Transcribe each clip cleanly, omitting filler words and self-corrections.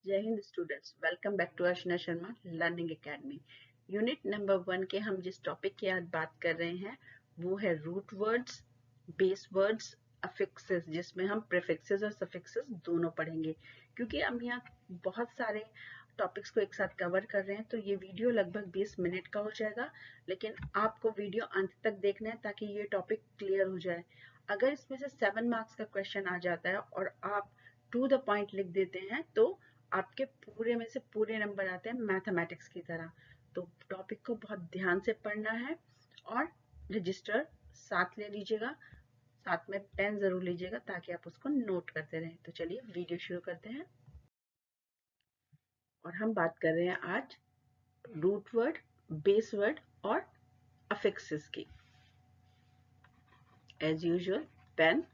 जय Hind students, welcome back to Archana Sharma learning academy. Unit number 1 के हम जिस टॉपिक की आज बात कर रहे हैं वो है root words, base words, affixes, जिसमें हम प्रीफिक्सेस और सफिक्सेस दोनों पढ़ेंगे। क्योंकि हम यहाँ बहुत सारे टॉपिक्स को एक साथ कवर कर रहे हैं तो ये वीडियो लगभग 20 मिनट का हो जाएगा, लेकिन आपको वीडियो अंत तक देखना है ताकि ये टॉपिक क्लियर हो जाए। अगर इसमें से 7 मार्क्स का क्वेश्चन आ जाता है और आप टू द पॉइंट लिख देते हैं तो आपके पूरे में से पूरे नंबर आते हैं मैथमेटिक्स की तरह। तो टॉपिक को बहुत ध्यान से पढ़ना है और रजिस्टर साथ ले लीजिएगा, साथ में पेन जरूर लीजिएगा ताकि आप उसको नोट करते रहें। तो चलिए वीडियो शुरू करते हैं और हम बात कर रहे हैं आज रूट वर्ड, बेस वर्ड और अफिक्सेस की। एज यूजुअल पेन,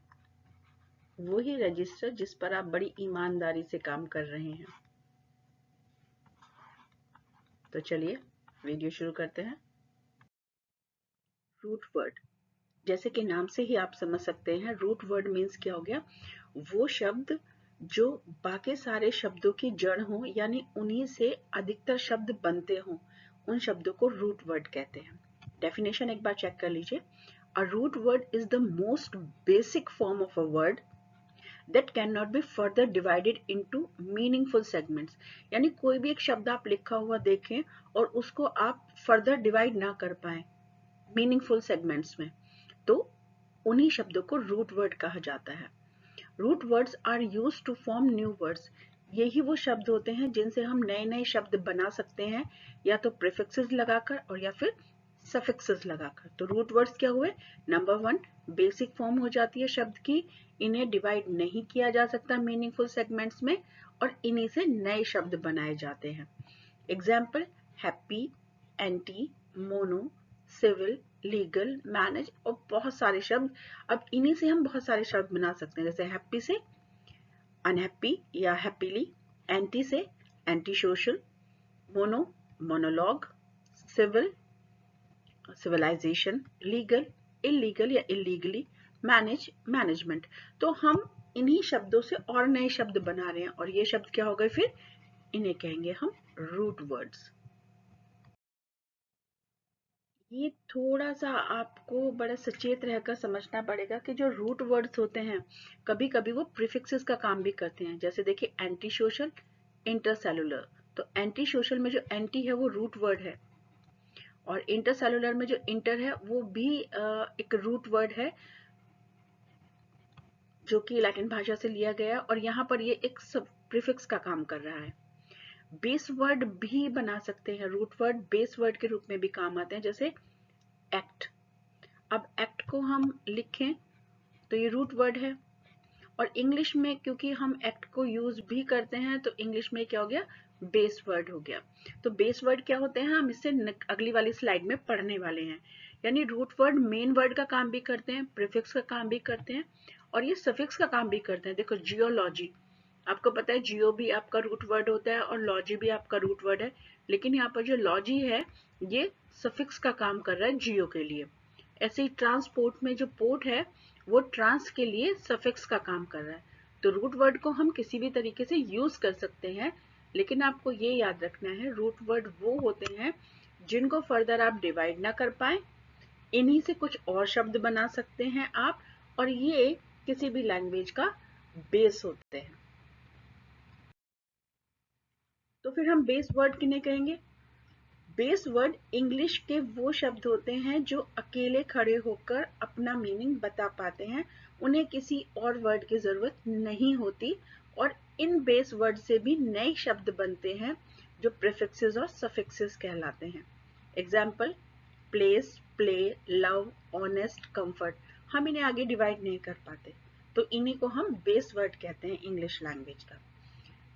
वही रजिस्टर जिस पर आप बड़ी ईमानदारी से काम कर रहे हैं। तो चलिए वीडियो शुरू करते हैं। रूट वर्ड, जैसे कि नाम से ही आप समझ सकते हैं, रूट वर्ड मीन्स क्या हो गया, वो शब्द जो बाकी सारे शब्दों की जड़ हो, यानी उन्हीं से अधिकतर शब्द बनते हों, उन शब्दों को रूट वर्ड कहते हैं। डेफिनेशन एक बार चेक कर लीजिए। A root word is the most basic form of a word that cannot be further divided into meaningful segments। यानी कोई भी एक शब्द आप लिखा हुआ देखें और उसको आप फर्दर डिवाइड ना कर पाए मीनिंगफुल सेगमेंट्स में, तो उन्हीं शब्दों को रूट वर्ड कहा जाता है। Root words are used to form new words. यही वो शब्द होते हैं जिनसे हम नए नए शब्द बना सकते हैं, या तो प्रीफिक्सेस लगाकर और या फिर सफिक्सेस लगाकर। तो रूट वर्ड्स क्या हुए? नंबर 1, बेसिक फॉर्म हो जाती है शब्द की, इन्हें डिवाइड नहीं किया जा सकता मीनिंगफुल सेगमेंट्स में, और इन्हीं से नए शब्द बनाए जाते हैं। Example, happy, anti, mono, civil, legal, manage और बहुत सारे शब्द। अब इन्हीं से हम बहुत सारे शब्द बना सकते हैं, जैसे हैप्पी से अनहैप्पी या हैप्पीली, एंटी से anti social, mono monologue, civil civilisation, legal illegal या इलीगली, मैनेज मैनेजमेंट। तो हम इन्हीं शब्दों से और नए शब्द बना रहे हैं, और ये शब्द क्या हो गए फिर? इन्हें कहेंगे हम रूट वर्ड्स। ये थोड़ा सा आपको बड़ा सचेत रहकर समझना पड़ेगा कि जो रूट वर्ड्स होते हैं कभी कभी वो प्रीफिक्सेस का काम भी करते हैं। जैसे देखिए, एंटी सोशल, इंटरसेलुलर। तो एंटी सोशल में जो एंटी है वो रूट वर्ड है, और इंटरसेलुलर में जो इंटर है वो भी एक रूट वर्ड है जो कि लैटिन भाषा से लिया गया, और यहाँ पर ये एक सब प्रीफिक्स का काम कर रहा है। बेस वर्ड भी बना सकते हैं, रूट वर्ड बेस वर्ड के रूप में भी काम आते हैं, जैसे एक्ट। अब एक्ट को हम लिखें तो ये रूट वर्ड है, और इंग्लिश में क्योंकि हम एक्ट को यूज भी करते हैं तो इंग्लिश में क्या हो गया? बेस वर्ड हो गया। तो बेस वर्ड क्या होते हैं, हम इससे अगली वाली स्लाइड में पढ़ने वाले हैं। यानी रूट वर्ड मेन वर्ड का काम भी करते हैं, प्रीफिक्स का काम भी करते हैं, और ये सफिक्स का काम भी करते हैं। देखो, जियोलॉजी, आपको पता है जियो भी आपका रूट वर्ड होता है और लॉजी भी आपका रूट वर्ड है, लेकिन यहाँ पर जो लॉजी है ये सफिक्स का काम कर रहा है जियो के लिए। ऐसे ही ट्रांसपोर्ट में जो पोर्ट है वो ट्रांस के लिए सफिक्स का काम कर रहा है। तो रूट वर्ड को हम किसी भी तरीके से यूज कर सकते हैं, लेकिन आपको ये याद रखना है, रूट वर्ड वो होते हैं जिनको फर्दर आप डिवाइड ना कर पाए, इन्हीं से कुछ और शब्द बना सकते हैं आप, और ये किसी भी लैंग्वेज का बेस होते हैं। तो फिर हम बेस वर्ड किन्हें कहेंगे? बेस वर्ड इंग्लिश के वो शब्द होते हैं जो अकेले खड़े होकर अपना मीनिंग बता पाते हैं, उन्हें किसी और वर्ड की जरूरत नहीं होती, और इन बेस वर्ड से भी नए शब्द बनते हैं जो प्रीफिक्सेस और सफिक्सेस कहलाते हैं। Example, place, play, love, honest, comfort. हम इन्हें आगे डिवाइड नहीं कर पाते, तो इन्हीं को हम बेस वर्ड कहते हैं इंग्लिश लैंग्वेज का।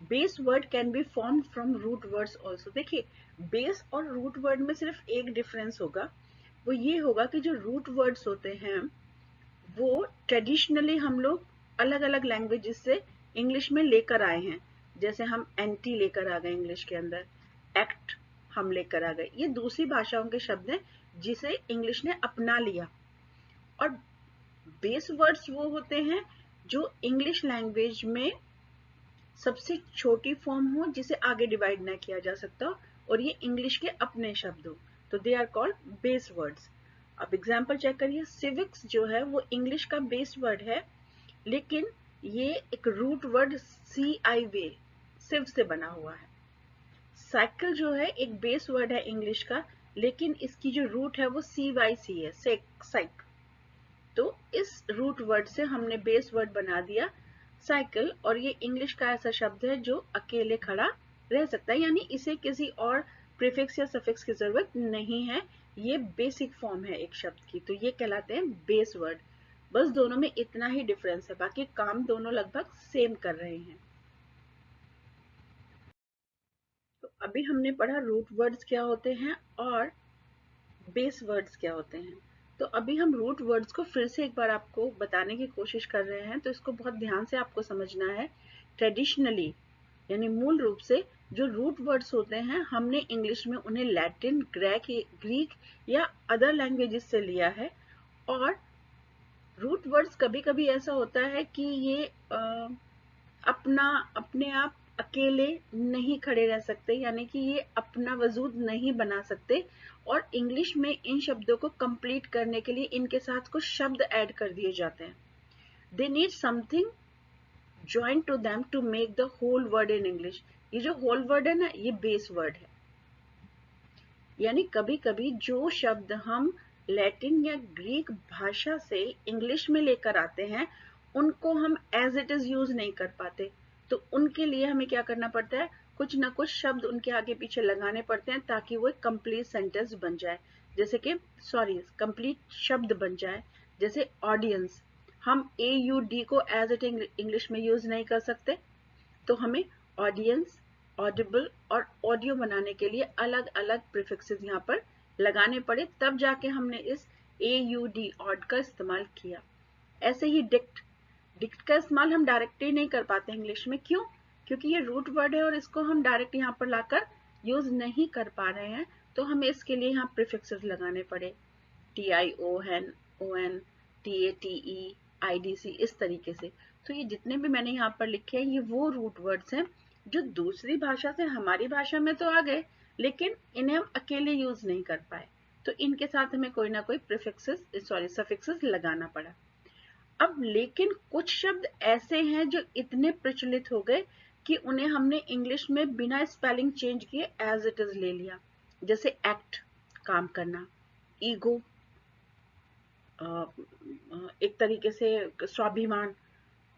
Base word can be form from root words also. देखिए, बेस और रूट वर्ड में सिर्फ एक डिफरेंस होगा, वो ये होगा कि जो रूट वर्ड्स होते हैं वो ट्रेडिशनली हम लोग अलग अलग लैंग्वेजेस से इंग्लिश में लेकर आए हैं। जैसे हम एंटी लेकर आ गए इंग्लिश के अंदर, एक्ट हम लेकर आ गए, ये दूसरी भाषाओं के शब्द हैं जिसे इंग्लिश ने अपना लिया। और बेस वर्ड्स वो होते हैं जो इंग्लिश लैंग्वेज में सबसे छोटी फॉर्म हो जिसे आगे डिवाइड ना किया जा सकता और ये इंग्लिश के अपने शब्द हो, तो they are called base words. अब एग्जाम्पल चेक करिए, सिविक्स जो है वो इंग्लिश का बेस वर्ड है, लेकिन ये एक रूट वर्ड सी आई वे सिव से बना हुआ है। साइकिल जो है एक बेस वर्ड है इंग्लिश का, लेकिन इसकी जो रूट है वो सी वाई सी है, साइक। तो इस रूट वर्ड से हमने बेस वर्ड बना दिया साइकिल, और ये इंग्लिश का ऐसा शब्द है जो अकेले खड़ा रह सकता है, यानी इसे किसी और प्रीफिक्स या सफिक्स की जरूरत नहीं है, ये बेसिक फॉर्म है एक शब्द की, तो ये कहलाते हैं बेस वर्ड। बस दोनों में इतना ही डिफरेंस है, बाकी काम दोनों लगभग सेम कर रहे हैं। तो अभी हमने पढ़ा रूट वर्ड्स क्या होते हैं और बेस वर्ड्स क्या होते हैं। तो अभी हम रूट वर्ड्स को फिर से एक बार आपको बताने की कोशिश कर रहे हैं, तो इसको बहुत ध्यान से आपको समझना है। ट्रेडिशनली यानी मूल रूप से जो रूट वर्ड्स होते हैं, हमने इंग्लिश में उन्हें लैटिन, ग्रीक या अदर लैंग्वेजेस से लिया है। और रूट वर्ड्स कभी कभी ऐसा होता है कि ये अपने आप अकेले नहीं खड़े रह सकते, यानी कि ये अपना वजूद नहीं बना सकते, और इंग्लिश में इन शब्दों को कंप्लीट करने के लिए इनके साथ कुछ शब्द ऐड कर दिए जाते हैं। They need something join to them to make the whole word in English. ये जो होल वर्ड है ना, ये बेस वर्ड है। यानी कभी कभी जो शब्द हम लैटिन या ग्रीक भाषा से इंग्लिश में लेकर आते हैं, उनको हम एज इट इज यूज नहीं कर पाते, तो उनके लिए हमें क्या करना पड़ता है, कुछ ना कुछ शब्द उनके आगे पीछे लगाने पड़ते हैं ताकि वो एक कंप्लीट सेंटेंस बन जाए, जैसे कि कंप्लीट शब्द बन जाए। जैसे ऑडियंस, हम ए यू डी को एज इट इंग्लिश में यूज नहीं कर सकते, तो हमें ऑडियंस, ऑडिबल और ऑडियो बनाने के लिए अलग अलग प्रीफिक्सेस यहाँ पर लगाने पड़े, तब जाके हमने इस AUD ऑड का इस्तेमाल किया। ऐसे ही डिक्ट का इस्तेमाल हम डायरेक्टली नहीं कर पाते इंग्लिश में, क्यों? क्योंकि ये रूट वर्ड है और इसको हम डायरेक्ट यहाँ पर लाकर यूज नहीं कर पा रहे हैं, तो हमें इसके लिए यहाँ प्रीफिक्सेस लगाने पड़े, TION, ON, TATE, IDC, इस तरीके से। तो ये जितने भी मैंने यहाँ पर लिखे हैं, ये वो रूट वर्ड्स हैं जो दूसरी भाषा से हमारी भाषा में तो आ गए, लेकिन इन्हें हम अकेले यूज नहीं कर पाए, तो इनके साथ हमें कोई ना कोई सफिक्सेस लगाना पड़ा। अब लेकिन कुछ शब्द ऐसे हैं जो इतने प्रचलित हो गए कि उन्हें हमने इंग्लिश में बिना स्पेलिंग चेंज किए एज इट इज ले लिया, जैसे एक्ट, काम करना, ईगो, एक तरीके से स्वाभिमान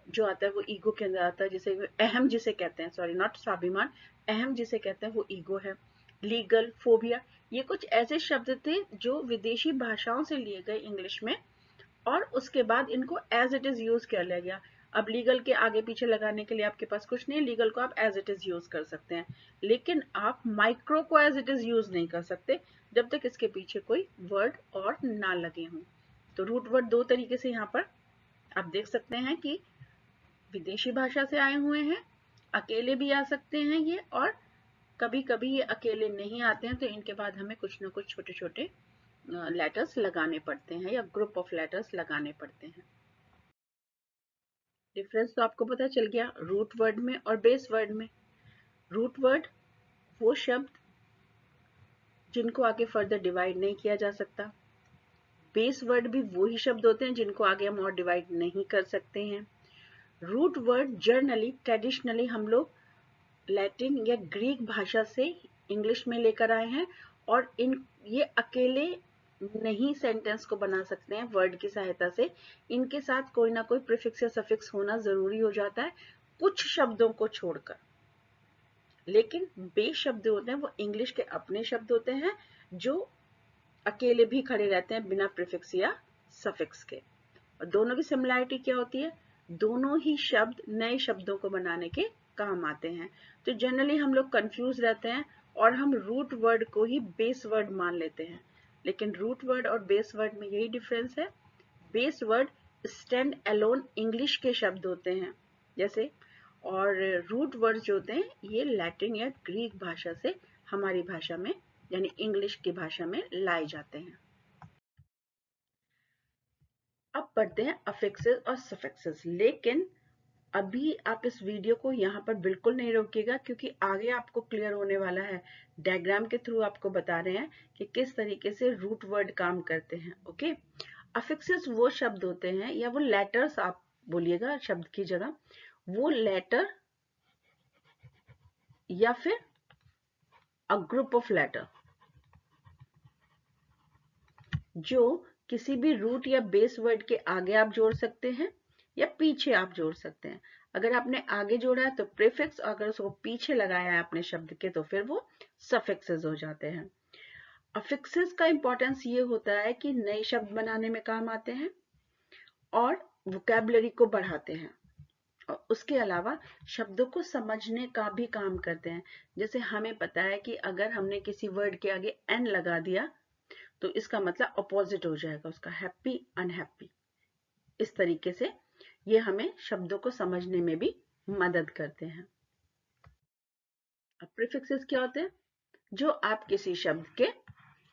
जो आता है वो ईगो के अंदर आता है, जैसे अहम जिसे कहते हैं, सॉरी नॉट स्वाभिमान, अहम जिसे कहते हैं वो ईगो है। लीगल, फोबिया, ये कुछ ऐसे शब्द थे जो विदेशी भाषाओं से लिए गए इंग्लिश में, और उसके बाद इनको एज इट इज यूज कर लिया गया। अब लीगल के आगे पीछे लगाने के लिए आपके पास कुछ नहीं, लीगल को आप एज इट इज यूज कर सकते हैं, लेकिन आप माइक्रो को एज इट इज यूज नहीं कर सकते जब तक इसके पीछे कोई वर्ड और ना लगे हों। तो रूट वर्ड दो तरीके से यहाँ पर आप देख सकते हैं कि विदेशी भाषा से आए हुए हैं, अकेले भी आ सकते हैं ये, और कभी कभी ये अकेले नहीं आते हैं, तो इनके बाद हमें कुछ ना कुछ छोटे छोटे लेटर्स लगाने पड़ते हैं या ग्रुप ऑफ लेटर्स लगाने पड़ते हैं। डिफरेंस तो आपको पता चल गया रूट वर्ड में और बेस वर्ड में। रूट वर्ड वो शब्द जिनको आगे फर्दर डिवाइड नहीं किया जा सकता, बेस वर्ड भी वही शब्द होते हैं जिनको आगे हम और डिवाइड नहीं कर सकते हैं। रूट वर्ड जर्नली, ट्रेडिशनली हम लोग लैटिन या ग्रीक भाषा से इंग्लिश में लेकर आए हैं, और ये अकेले नहीं सेंटेंस को बना सकते हैं वर्ड की सहायता से, इनके साथ कोई ना कोई प्रीफिक्स या सफिक्स होना जरूरी हो जाता है कुछ शब्दों को छोड़कर। लेकिन बेस शब्द होते हैं वो इंग्लिश के अपने शब्द होते हैं जो अकेले भी खड़े रहते हैं बिना प्रीफिक्स या सफिक्स के। और दोनों की सिमिलरिटी क्या होती है, दोनों ही शब्द नए शब्दों को बनाने के काम आते हैं। तो जनरली हम लोग कंफ्यूज रहते हैं और हम रूट वर्ड को ही बेस वर्ड मान लेते हैं, लेकिन रूट वर्ड और बेस वर्ड में यही डिफरेंस है। Base word stand alone English के शब्द होते हैं जैसे, और रूट वर्ड जो होते हैं ये लैटिन या ग्रीक भाषा से हमारी भाषा में यानी इंग्लिश की भाषा में लाए जाते हैं। अब पढ़ते हैं अफिक्सेस और सफिक्सेस, लेकिन अभी आप इस वीडियो को यहाँ पर बिल्कुल नहीं रोकिएगा, क्योंकि आगे आपको क्लियर होने वाला है। डायग्राम के थ्रू आपको बता रहे हैं कि किस तरीके से रूट वर्ड काम करते हैं। ओके, अफिक्सेस वो शब्द होते हैं या वो लेटर्स, आप बोलिएगा शब्द की जगह, वो लेटर या फिर अ ग्रुप ऑफ लेटर जो किसी भी रूट या बेस वर्ड के आगे आप जोड़ सकते हैं या पीछे आप जोड़ सकते हैं। अगर आपने आगे जोड़ा है तो प्रीफिक्स, अगर उसको पीछे लगाया है अपने शब्द के तो फिर वो सफिक्सेस हो जाते हैं। अफिक्सेस का इंपॉर्टेंस ये होता है कि नए शब्द बनाने में काम आते हैं और वोकैबुलरी को बढ़ाते हैं, और उसके अलावा शब्दों को समझने का भी काम करते हैं। जैसे हमें पता है कि अगर हमने किसी वर्ड के आगे एन लगा दिया तो इसका मतलब अपोजिट हो जाएगा उसका, हैप्पी अनहैप्पी। इस तरीके से ये हमें शब्दों को समझने में भी मदद करते हैं। अब प्रीफिक्सेस क्या होते हैं? जो आप किसी शब्द के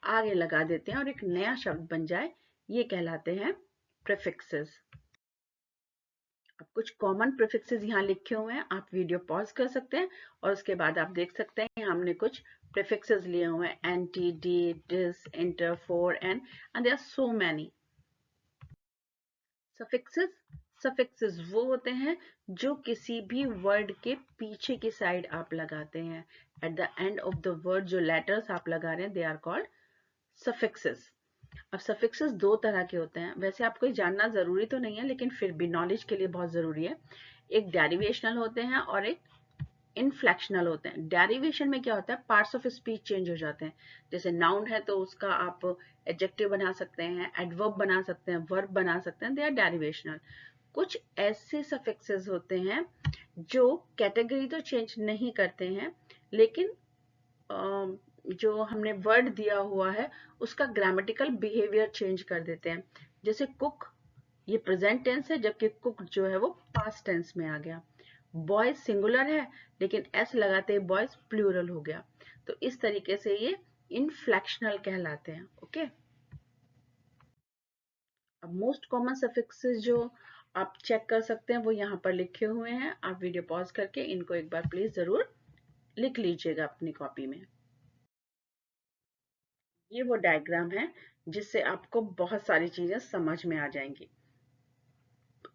आगे लगा देते हैं और एक नया शब्द बन जाए, ये कहलाते हैं प्रीफिक्सेस। अब कुछ कॉमन प्रीफिक्सेस यहाँ लिखे हुए हैं, आप वीडियो पॉज कर सकते हैं और उसके बाद आप देख सकते हैं हमने कुछ प्रीफिक्सेस लिए हुए हैं, anti, de, dis, inter, for, and there are so many. Suffixes, suffixes वो होते हैं जो किसी भी वर्ड के पीछे की साइड आप लगाते हैं। At the end of the word जो लेटर्स आप लगा रहे हैं, दे आर कॉल्ड सफिक्सेस। अब सफिक्सेस दो तरह के होते हैं, वैसे आपको ये जानना जरूरी तो नहीं है लेकिन फिर भी नॉलेज के लिए बहुत जरूरी है। एक डेरिवेशनल होते हैं और एक इनफ्लेक्शनल होते हैं। डेरिवेशन में क्या होता है, पार्ट्स ऑफ स्पीच चेंज हो जाते हैं। जैसे नाउन है तो उसका आप एडजेक्टिव बना सकते हैं, एडवर्ब बना सकते हैं, वर्ब बना सकते हैं, दे आर डेरिवेशनल। कुछ ऐसे सफिक्सेस होते हैं जो कैटेगरी तो चेंज नहीं करते हैं लेकिन जो हमने वर्ड दिया हुआ है उसका ग्रामेटिकल बिहेवियर चेंज कर देते हैं। जैसे कुक, ये प्रेजेंट टेंस है जबकि कुक जो है वो पास्ट टेंस में आ गया। बॉयज सिंगुलर है लेकिन एस लगाते ही बॉयज प्लूरल हो गया। तो इस तरीके से ये इनफ्लेक्शनल कहलाते हैं। ओके, अब मोस्ट कॉमन सफिक्सेस जो आप चेक कर सकते हैं वो यहाँ पर लिखे हुए हैं। आप वीडियो पॉज करके इनको एक बार प्लीज जरूर लिख लीजिएगा अपनी कॉपी में। ये वो डायग्राम है जिससे आपको बहुत सारी चीजें समझ में आ जाएंगी।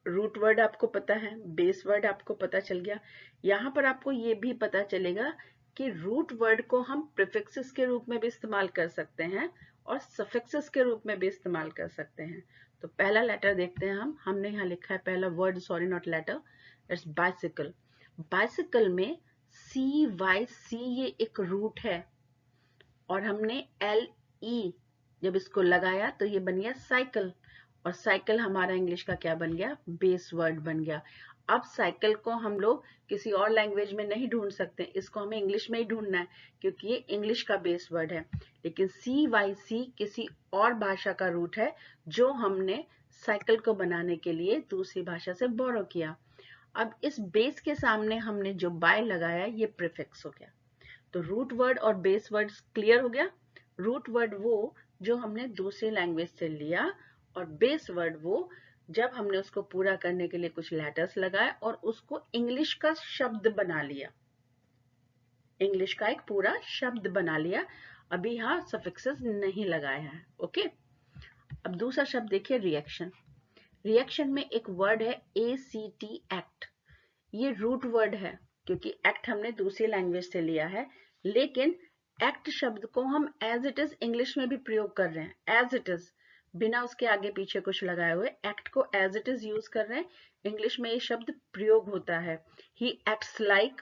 रूट वर्ड आपको पता है, बेस वर्ड आपको पता चल गया। यहाँ पर आपको ये भी पता चलेगा कि रूट वर्ड को हम प्रीफिक्सेस के रूप में भी इस्तेमाल कर सकते हैं और सफिक्सेस के रूप में भी इस्तेमाल कर सकते हैं। तो पहला लेटर देखते हैं हमने यहाँ लिखा है पहला word, sorry not later, it's bicycle. Bicycle में CYC ये एक रूट है और हमने LE जब इसको लगाया तो ये बन गया साइकिल, और साइकिल हमारा इंग्लिश का क्या बन गया, बेस वर्ड बन गया। अब साइकिल को हम लोग किसी और लैंग्वेज में नहीं ढूंढ सकते, इसको हमें इंग्लिश में ही ढूंढना है क्योंकि ये इंग्लिश का बेस वर्ड है। लेकिन CYC किसी और भाषा का रूट है जो हमने साइकिल को बनाने के लिए दूसरी भाषा से बोरो किया। अब इस बेस के सामने हमने जो बाय लगाया ये प्रीफिक्स हो गया। तो रूट वर्ड और बेस वर्ड क्लियर हो गया। रूट वर्ड वो जो हमने दूसरी लैंग्वेज से लिया और बेस वर्ड वो जब हमने उसको पूरा करने के लिए कुछ लेटर्स लगाए और उसको इंग्लिश का शब्द बना लिया, इंग्लिश का एक पूरा शब्द बना लिया। अभी यहाँ सफिक्सेस नहीं लगाया है। ओके, अब दूसरा शब्द देखिए, रिएक्शन। रिएक्शन में एक वर्ड है ACT, एक्ट। ये रूट वर्ड है क्योंकि एक्ट हमने दूसरी लैंग्वेज से लिया है, लेकिन एक्ट शब्द को हम एज इट इज इंग्लिश में भी प्रयोग कर रहे हैं। एज इट इज, बिना उसके आगे पीछे कुछ लगाए हुए एक्ट को एज इट इज यूज कर रहे हैं। इंग्लिश में ये शब्द प्रयोग होता है, he acts like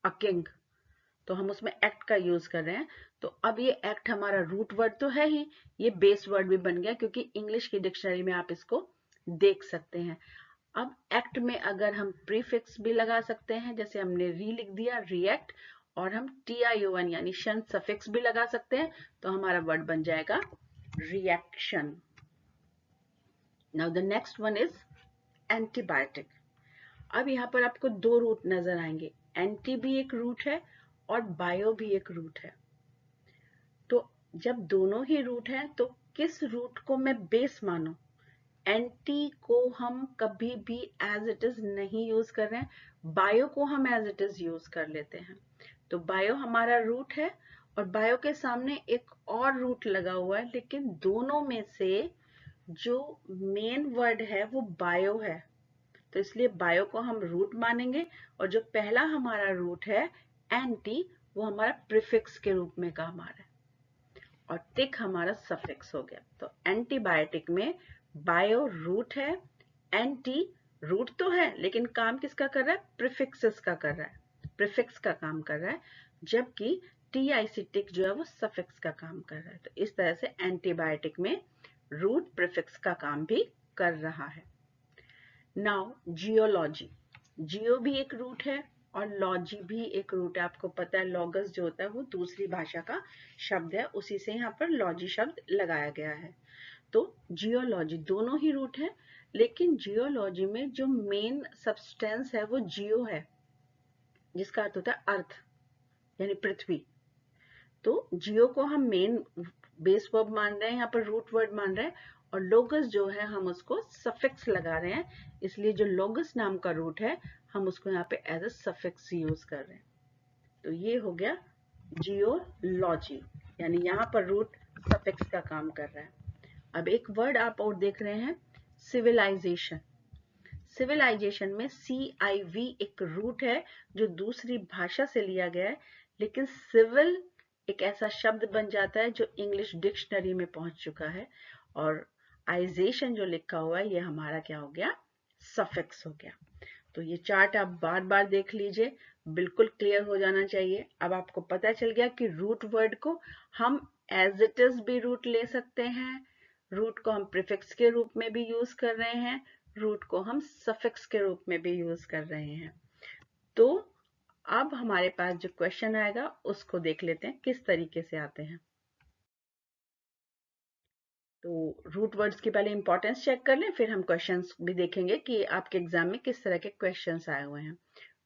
a king, तो हम उसमें एक्ट का यूज कर रहे हैं। तो अब ये एक्ट हमारा रूट वर्ड तो है ही, ये बेस वर्ड भी बन गया क्योंकि इंग्लिश की डिक्शनरी में आप इसको देख सकते हैं। अब एक्ट में अगर हम प्रीफिक्स भी लगा सकते हैं, जैसे हमने री लिख दिया रिएक्ट, और हम TION यानी शन सफिक्स भी लगा सकते हैं, तो हमारा वर्ड बन जाएगा reaction. Now the next one is antibiotic. अब यहाँ पर आपको दो रूट नजर आएंगे, एंटी भी एक रूट है और बायो भी एक रूट है। तो जब दोनों ही रूट हैं तो किस रूट को मैं बेस मानूं, एंटी को हम कभी भी एज इट इज नहीं यूज कर रहे हैं, बायो को हम एज इट इज यूज कर लेते हैं। तो बायो हमारा रूट है और बायो के सामने एक और रूट लगा हुआ है, लेकिन दोनों में से जो मेन वर्ड है वो बायो है, तो इसलिए बायो को हम रूट मानेंगे और जो पहला हमारा रूट है एंटी वो हमारा प्रीफिक्स के रूप में काम आ रहा है और टिक हमारा सफिक्स हो गया। तो एंटीबायोटिक में बायो रूट है, एंटी रूट तो है लेकिन काम किसका कर रहा है, प्रीफिक्सेस का कर रहा है, प्रीफिक्स का काम कर रहा है, जबकि टीआईसी टिक जो है वो सफिक्स का काम कर रहा है। तो इस तरह से एंटीबायोटिक में रूट प्रीफिक्स का काम भी कर रहा है। नाउ जियोलॉजी, जियो भी एक रूट है और लॉजी भी एक रूट है। आपको पता है लॉगस जो होता है वो दूसरी भाषा का शब्द है, उसी से यहाँ पर लॉजी शब्द लगाया गया है। तो जियोलॉजी दोनों ही रूट है, लेकिन जियोलॉजी में जो मेन सब्सटेंस है वो जियो है, जिसका अर्थ होता है अर्थ यानी पृथ्वी। तो जियो को हम मेन बेस वर्ब मान रहे हैं, यहाँ पर रूट वर्ड मान रहे हैं, और लोगस जो है हम उसको सफिक्स लगा रहे हैं, इसलिए जो लोगस नाम का रूट है हम उसको यहाँ पे एज अ सफिक्स यूज कर रहे हैं। तो ये हो गया जियोलॉजी, यानी यहाँ पर रूट सफिक्स का काम कर रहा है। अब एक वर्ड आप और देख रहे हैं, सिविलाइजेशन। सिविलाइजेशन में CIV एक रूट है जो दूसरी भाषा से लिया गया है, लेकिन सिविल एक ऐसा शब्द बन जाता है जो इंग्लिश डिक्शनरी में पहुंच चुका है, और आइजेशन जो लिखा हुआ है ये हमारा क्या हो गया, सफिक्स हो गया। तो ये चार्ट आप बार बार देख लीजिए, बिल्कुल क्लियर हो जाना चाहिए। अब आपको पता चल गया कि रूट वर्ड को हम एज इट इज भी रूट ले सकते हैं, रूट को हम प्रीफिक्स के रूप में भी यूज कर रहे हैं, रूट को हम सफिक्स के रूप में भी यूज कर रहे हैं। तो अब हमारे पास जो क्वेश्चन आएगा उसको देख लेते हैं किस तरीके से आते हैं। तो रूट वर्ड्स की पहले इंपॉर्टेंस चेक कर लें, फिर हम क्वेश्चंस भी देखेंगे कि आपके एग्जाम में किस तरह के क्वेश्चंस आए हुए हैं।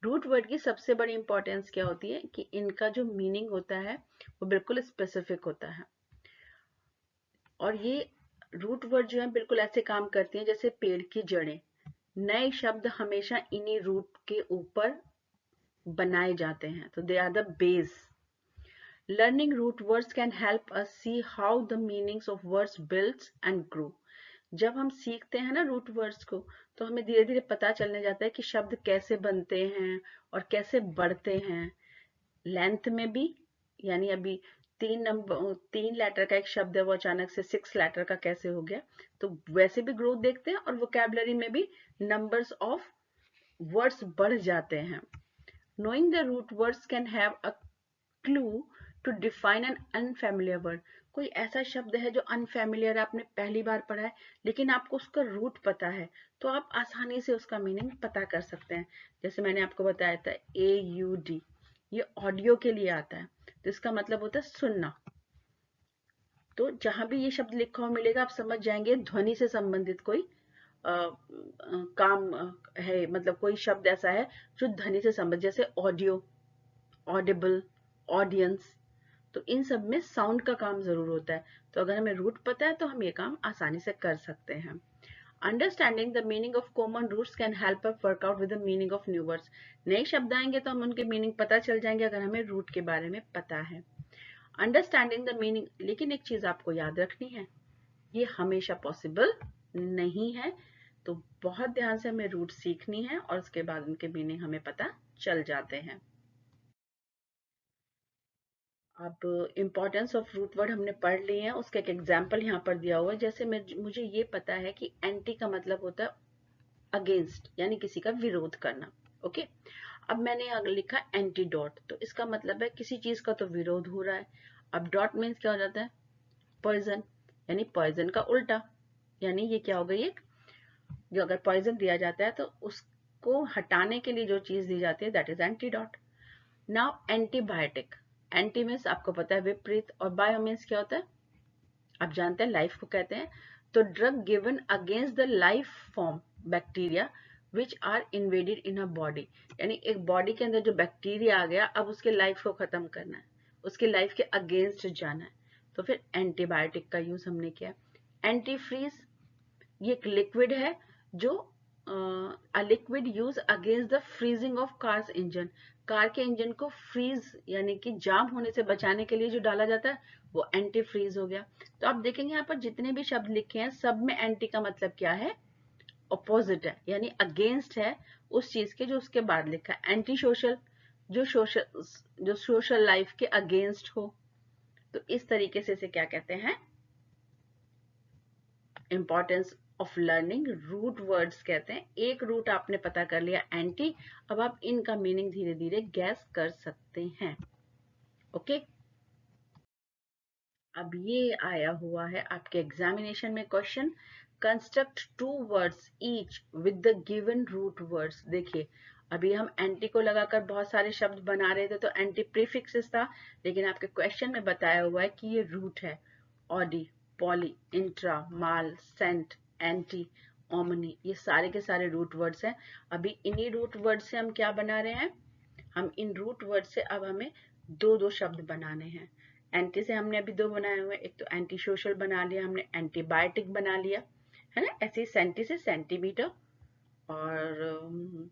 रूट वर्ड की सबसे बड़ी इंपॉर्टेंस क्या होती है कि इनका जो मीनिंग होता है वो बिल्कुल स्पेसिफिक होता है, और ये रूट वर्ड जो है बिल्कुल ऐसे काम करती हैं जैसे पेड़ की जड़ें। नए शब्द हमेशा इन्हीं रूट के ऊपर बनाए जाते हैं, तो they are the base. Learning root words can help us see how the meanings of words builds and grow. जब हम सीखते हैं ना रूट वर्ड्स को, तो हमें धीरे धीरे पता चलने जाता है कि शब्द कैसे बनते हैं और कैसे बढ़ते हैं लेंथ में भी। यानी अभी 3 लेटर का एक शब्द है वो अचानक से 6 लेटर का कैसे हो गया, तो वैसे भी ग्रोथ देखते हैं, और वोकैबुलरी में भी नंबर्स ऑफ वर्ड्स बढ़ जाते हैं। Knowing the root words can have a clue to define an unfamiliar word. कोई ऐसा शब्द है जो अनफेमिलियर आपने पहली बार पढ़ा है लेकिन आपको उसका रूट पता है, तो आप आसानी से उसका मीनिंग पता कर सकते हैं। जैसे मैंने आपको बताया था AUD, ये ऑडियो के लिए आता है, तो इसका मतलब होता है सुनना। तो जहां भी ये शब्द लिखा हुआ मिलेगा आप समझ जाएंगे ध्वनि से संबंधित कोई काम है, मतलब कोई शब्द ऐसा है जो ध्वनि से संबंधित, जैसे ऑडियो, ऑडिबल, ऑडियंस, तो इन सब में साउंड का काम जरूर होता है। तो अगर हमें रूट पता है तो हम ये काम आसानी से कर सकते हैं। Understanding the meaning of common roots can help us work out with the meaning of new words. नए शब्द आएंगे तो हम उनके मीनिंग पता चल जाएंगे अगर हमें रूट के बारे में पता है। अंडरस्टैंडिंग द मीनिंग, लेकिन एक चीज आपको याद रखनी है, ये हमेशा पॉसिबल नहीं है, तो बहुत ध्यान से हमें रूट सीखनी है और उसके बाद उनके मीनिंग हमें पता चल जाते हैं। अब इम्पोर्टेंस ऑफ रूट वर्ड हमने पढ़ लिए हैं, उसका एक एग्जाम्पल यहाँ पर दिया हुआ है। जैसे मुझे ये पता है कि एंटी का मतलब होता है अगेंस्ट, यानी किसी का विरोध करना। ओके, अब मैंने यहाँ लिखा एंटीडोट, तो इसका मतलब है किसी चीज का तो विरोध हो रहा है। अब डॉट मीन्स क्या हो जाता है, पॉइजन, यानी पॉइजन का उल्टा, यानी ये क्या हो गई, एक जो अगर पॉइजन दिया जाता है तो उसको हटाने के लिए जो चीज दी जाती है that is antidote. Now antibiotic, anti means आपको पता है विपरीत, और बायो मीन्स क्या होता है, आप जानते हैं लाइफ को कहते हैं। तो drug given against the life form bacteria which are invaded in a body, यानी एक बॉडी के अंदर जो बैक्टीरिया आ गया अब उसके लाइफ को खत्म करना है, उसके लाइफ के अगेंस्ट जाना है, तो फिर एंटीबायोटिक का यूज हमने किया। एंटी फ्रीज, ये एक लिक्विड है जो a liquid use against the freezing of cars engine. Car के इंजन को फ्रीज यानी कि जाम होने से बचाने के लिए जो डाला जाता है वो एंटी फ्रीज हो गया। तो आप देखेंगे यहाँ पर जितने भी शब्द लिखे हैं सब में एंटी का मतलब क्या है, ऑपोजिट है, यानी अगेंस्ट है उस चीज के जो उसके बाद लिखा है। एंटी सोशल जो सोशल लाइफ के अगेंस्ट हो। तो इस तरीके से इसे क्या कहते हैं, importance of learning root words कहते हैं। एक रूट आपने पता कर लिया एंटी, अब आप इनका मीनिंग धीरे धीरे गैस कर सकते हैं। ओके, अब ये आया हुआ है आपके एग्जामिनेशन में question, construct 2 words each with the given root words. देखिए अभी हम एंटी को लगाकर बहुत सारे शब्द बना रहे थे तो एंटी प्रीफिक्सेस था, लेकिन आपके क्वेश्चन में बताया हुआ है कि ये रूट है। ऑडी, पॉली, इंट्रा, माल, सेंट, एंटी, ओमनी, ये सारे के सारे रूट वर्ड्स हैं। अभी इन्हीं रूट वर्ड से हम क्या बना रहे हैं, हम इन रूट वर्ड से अब हमें दो दो शब्द बनाने हैं। एंटी से हमने अभी दो बनाए हुए, एक तो एंटी सोशल बना लिया हमने, एंटीबायोटिक बना लिया, है ना। ऐसे ही सेंटी से सेंटीमीटर और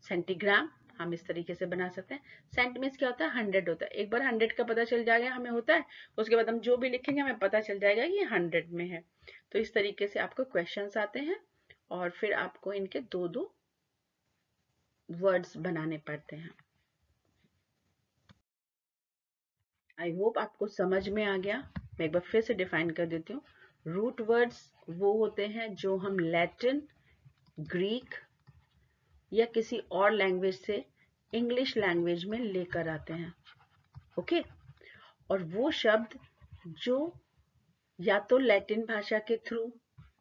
सेंटीग्राम हम इस तरीके से बना सकते हैं। सेंट मीन्स क्या होता है, 100 होता है। एक बार 100 का पता चल जाएगा हमें होता है, उसके बाद हम जो भी लिखेंगे हमें पता चल जाएगा ये 100 में है। तो इस तरीके से आपको क्वेश्चंस आते हैं और फिर आपको इनके दो दो वर्ड्स बनाने पड़ते हैं। आई होप आपको समझ में आ गया। मैं एक बार फिर से डिफाइन कर देती हूँ। रूट वर्ड्स वो होते हैं जो हम लैटिन, ग्रीक या किसी और लैंग्वेज से इंग्लिश लैंग्वेज में लेकर आते हैं। ओके, और वो शब्द जो या तो लैटिन भाषा के थ्रू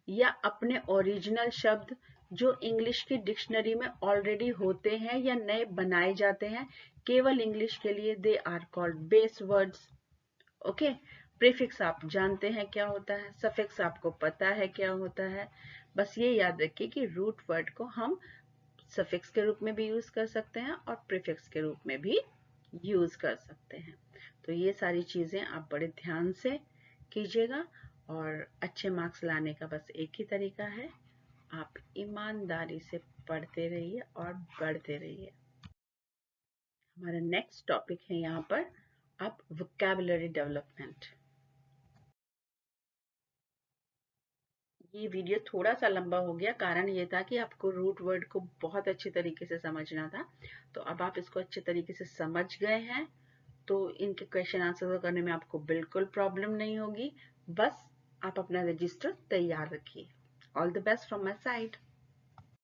या अपने ओरिजिनल शब्द जो इंग्लिश की डिक्शनरी में ऑलरेडी होते हैं या नए बनाए जाते हैं केवल इंग्लिश के लिए, they are called base words. Okay, prefix आप जानते हैं क्या होता है, सफिक्स आपको पता है क्या होता है। बस ये याद रखिए कि रूट वर्ड को हम सफिक्स के रूप में भी यूज कर सकते हैं और प्रीफिक्स के रूप में भी यूज कर सकते हैं। तो ये सारी चीजें आप बड़े ध्यान से कीजिएगा और अच्छे मार्क्स लाने का बस एक ही तरीका है, आप ईमानदारी से पढ़ते रहिए और बढ़ते रहिए। हमारा नेक्स्ट टॉपिक है यहाँ पर अब वोकैबुलरी डेवलपमेंट। ये वीडियो थोड़ा सा लंबा हो गया, कारण ये था कि आपको रूट वर्ड को बहुत अच्छी तरीके से समझना था। तो अब आप इसको अच्छे तरीके से समझ गए हैं तो इनके क्वेश्चन आंसर करने में आपको बिल्कुल प्रॉब्लम नहीं होगी। बस आप अपना रजिस्टर तैयार रखिए। All the best from my side.